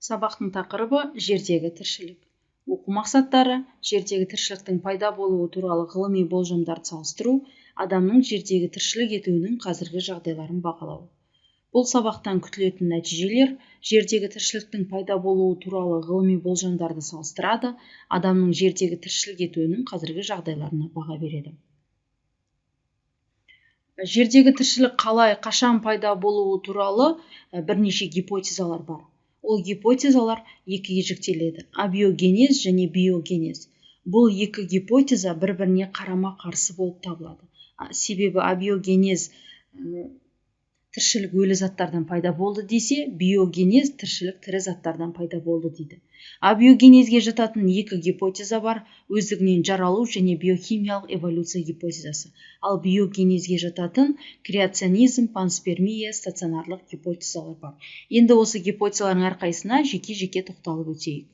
Сабақтың тақырыбы жердегі тіршілік. Оқу мақсаттары жердегі тіршіліктің пайда болуы туралы ғылыми болжамдарды салыстыру, адамның жердегі тіршілік етуінің қазіргі жағдайларын бағалау. Бұл сабақтан күтілетін нәтижелер жердегі тіршіліктің пайда болуы туралы ғылыми болжамдарды салыстырады, адамның жердегі тіршілік етуінің қазіргі жағдайларына баға береді. Жердегі тіршілік қалай, қашан пайда болуы туралы бірнеше гипотезалар бар. Ол гипотезалар екіге жіктеледі: абиогенез және биогенез. Бұл екі гипотеза бір-біріне қарама-қарсы болып табылады. Себебі абиогенез тіршілік өлі заттардан пайда болды десе, биогенез тіршілік тірі заттардан пайда болды дейді. Абиогенезге жататын екі гипотеза бар: өздігінен жаралу және биохимиялық эволюция гипотезасы. Ал биогенезге жататын креационизм, панспермия, стационарлық гипотезалар бар. Енді осы гипотезалардың әрқайсына жеке-жеке тоқталып өтейік.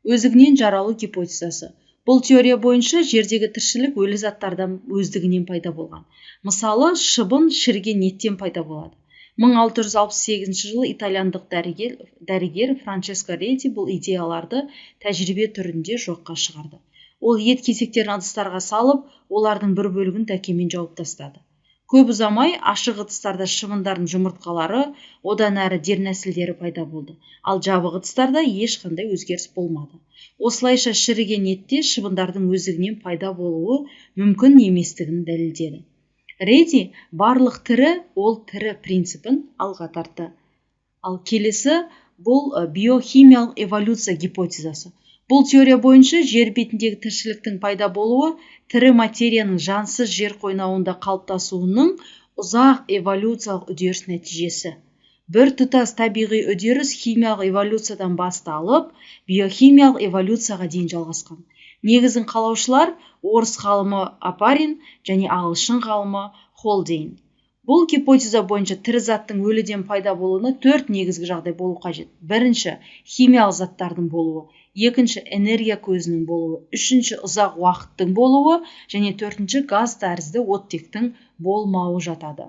Өздігінен жаралу гипотезасы. Бұл теория бойынша жердегі тіршілік өлі заттардан өздігінен пайда болған. Мысалы, шыбын шіріген еттен пайда болады. 1668 жылы итальяндық дәрігер Франческо Рети бұл идеяларды тәжірибе түрінде жоққа шығарды. Ол ет кесектерін ыдыстарға салып, олардың бір бөлігін дәкемен жауып тастады. Көп ұзамай ашық ыдыстарда шыбындардың жұмыртқалары, одан әрі дернәсілдері пайда болды. Ал жабық ыдыстарда ешқандай өзгеріс болмады. Осылайша шіріген етте шыбындардың өздігінен пайда болуы мүмкін еместігін дәлелдеді. Рети барлық тірі ол тірі принципін алға тартты. Ал келесі бұл биохимиялық эволюция гипотезасы. Бұл теория бойынша жер бетіндегі тіршіліктің пайда болуы тірі материяның жансыз жер қойнауында қалыптасуының ұзақ эволюциялық үдеріс нәтижесі. Бір тұтас табиғи үдеріс химиялық эволюциядан басталып, биохимиялық эволюцияға дейін жалғасқан. Негізін қалаушылар орыс ғалымы Апарин және ағылшын ғалымы Холдейн. Бұл гипотеза бойынша тірі заттың өліден пайда болуына 4 негізгі жағдай болу қажет. Бірінші, химиялық заттардың болуы. Екінші, энергия көзінің болуы. Үшінші, ұзақ уақыттың болуы. Және төртінші, газ тәрізді оттектің болмауы жатады.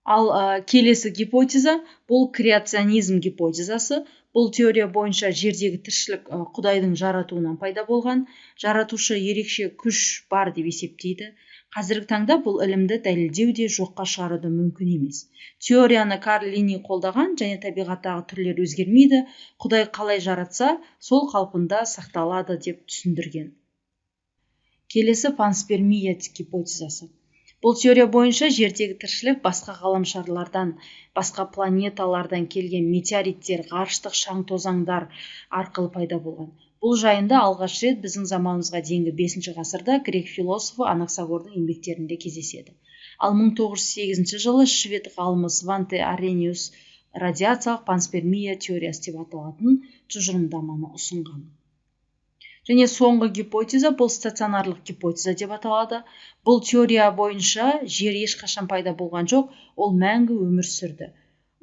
Ал келесі гипотеза бұл креационизм гипотезасы. Бұл теория бойынша жердегі тіршілік Құдайдың жаратуынан пайда болған. Жаратушы ерекше күш бар деп есептейді. Қазіргі таңда бұл ілімді дәлелдеу де жоққа шығаруды мүмкін емес. Теорияны Карл Линней қолдаған және табиғаттағы түрлер өзгермейді, Құдай қалай жаратса, сол қалпында сақталады деп түсіндірген. Келесі панспермия гипотезасы. Бұл теория бойынша жердегі тіршілік басқа ғаламшарлардан, басқа планеталардан келген метеориттер, ғарыштық шаң-тозаңдар арқылы пайда болған. Бұл жайында алғаш рет біздің заманымызға дейінгі 5 ғасырда грек философы Анаксагордың еңбектерінде кездеседі. Ал 1908 жылы швед ғалымы Сванте Аррениус радиациялық панспермия теориясы деп аталатын тұжырымдаманы ұсынған. Және соңғы гипотеза бұл стационарлық гипотеза деп аталады. Бұл теория бойынша жер ешқашан пайда болған жоқ, ол мәңгі өмір сүрді.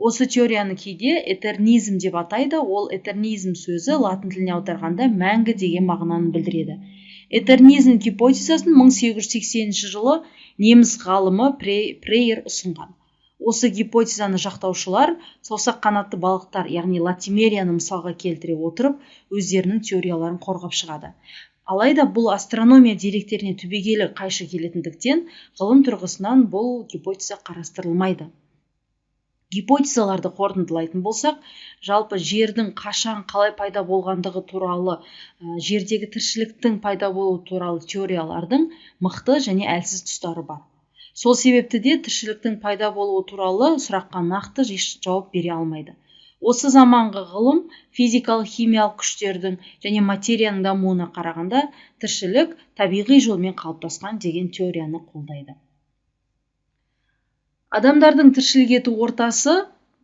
Осы теорияны кейде этернизм деп атайды. Ол этернизм сөзі латын тіліне аударғанда мәңгі деген мағынаны білдіреді. Этернизм гипотезасын 1880 жылы неміс ғалымы Прейер ұсынған. Осы гипотезаны жақтаушылар саусақ қанатты балықтар, яғни латимерияны мысалға келтіре отырып, өздерінің теорияларын қорғап шығады. Алайда бұл астрономия деректеріне түбегейлі қайшы келетіндіктен, ғылым тұрғысынан бұл гипотеза қарастырылмайды. Гипотезаларды қорытындылайтын болсақ, жалпы жердің қашан қалай пайда болғандығы туралы, жердегі тіршіліктің пайда болуы туралы теориялардың мықты және әлсіз тұстары бар. Сол себепті де тіршіліктің пайда болуы туралы сұраққа нақты жауап бере алмайды. Осы заманғы ғылым физикалық химиялық күштердің және материяның дамуына қарағанда тіршілік табиғи жолмен қалыптасқан деген теорияны қолдайды. Адамдардың тіршілік ету ортасы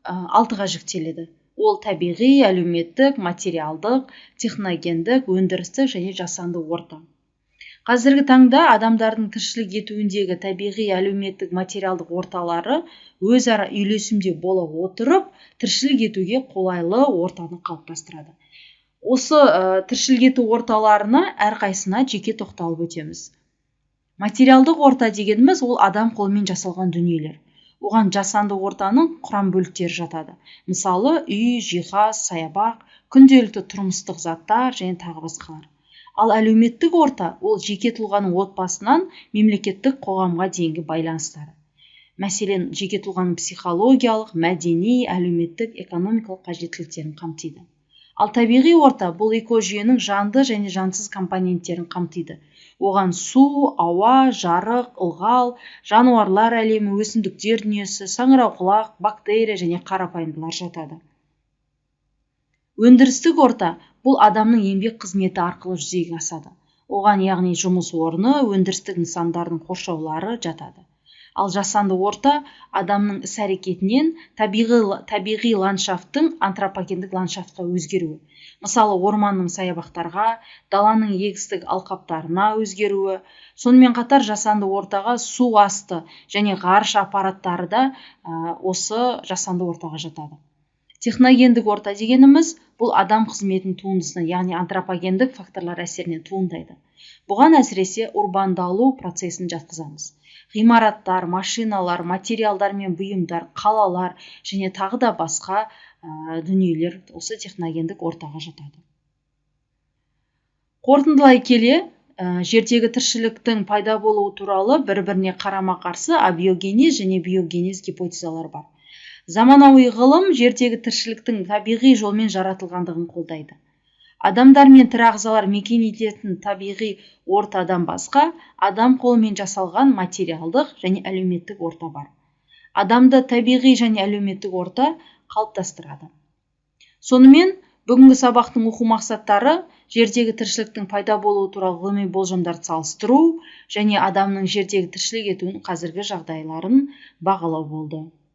6-ға жіктеледі. Ол табиғи, әлеуметтік, материалдық, техногендік, өндірістік және жасанды орта. Қазіргі таңда адамдардың тіршілік етуіндегі табиғи, әлеуметтік, материалдық орталары өзара үйлесімде бола отырып, тіршілік етуге қолайлы ортаны қалыптастырады. Осы тіршілік ету орталарына әрқайсына жеке тоқталып өтеміз. Материалдық орта дегеніміз ол адам қолымен жасалған дүниелер. Оған жасанды ортаның құрам бөліктері жатады. Мысалы, үй, жиһаз, саябақ, күнделікті тұрмыстық заттар және тағы басқалар. Ал әлеуметтік орта ол жеке тұлғаның отбасынан мемлекеттік қоғамға дейінгі байланыстары. Мәселен, жеке тұлғаның психологиялық, мәдени, әлеуметтік, экономикалық қажеттіліктерін қамтиды. Ал табиғи орта бұл экожүйенің жанды және жансыз компоненттерін қамтиды. Оған су, ауа, жарық, ылғал, жануарлар әлемі, өсімдіктер дүниесі, саңырауқұлақ, бактерия және қарапайымдылар жатады. Өндірістік орта бұл адамның еңбек қызметі арқылы жүзеге асады. Оған яғни жұмыс орны, өндірістік нысандардың қоршаулары жатады. Ал жасанды орта адамның іс-әрекетінен табиғи ландшафттың антропогендік ландшафтқа өзгеруі. Мысалы, орманның саябақтарға, даланың егістік алқаптарына өзгеруі. Сонымен қатар жасанды ортаға су асты және ғарыш аппараттары да осы жасанды ортаға жатады. Техногендік орта дегеніміз бұл адам қызметінің туындысына, яғни антропогендік факторлар әсерінен туындайды. Бұған әсіресе урбандалу процесін жатқызамыз. Ғимараттар, машиналар, материалдар мен бұйымдар, қалалар және тағы да басқа дүниелер осы техногендік ортаға жатады. Қорытындылай келе, жердегі тіршіліктің пайда болуы туралы бір-біріне қарама-қарсы абиогенез және биогенез гипотезалар бар. Заманауи ғылым жердегі тіршіліктің табиғи жолмен жаратылғандығын қолдайды. Адамдар мен тірі ағзалар мекен ететін табиғи ортадан басқа адам қолымен жасалған материалдық және әлеуметтік орта бар. Адамды табиғи және әлеуметтік орта қалыптастырады. Сонымен, бүгінгі сабақтың оқу мақсаттары жердегі тіршіліктің пайда болуы туралы ғылыми болжамдарды салыстыру және адамның жердегі тіршілік етуінің қазіргі жағдайларын бағалау болды.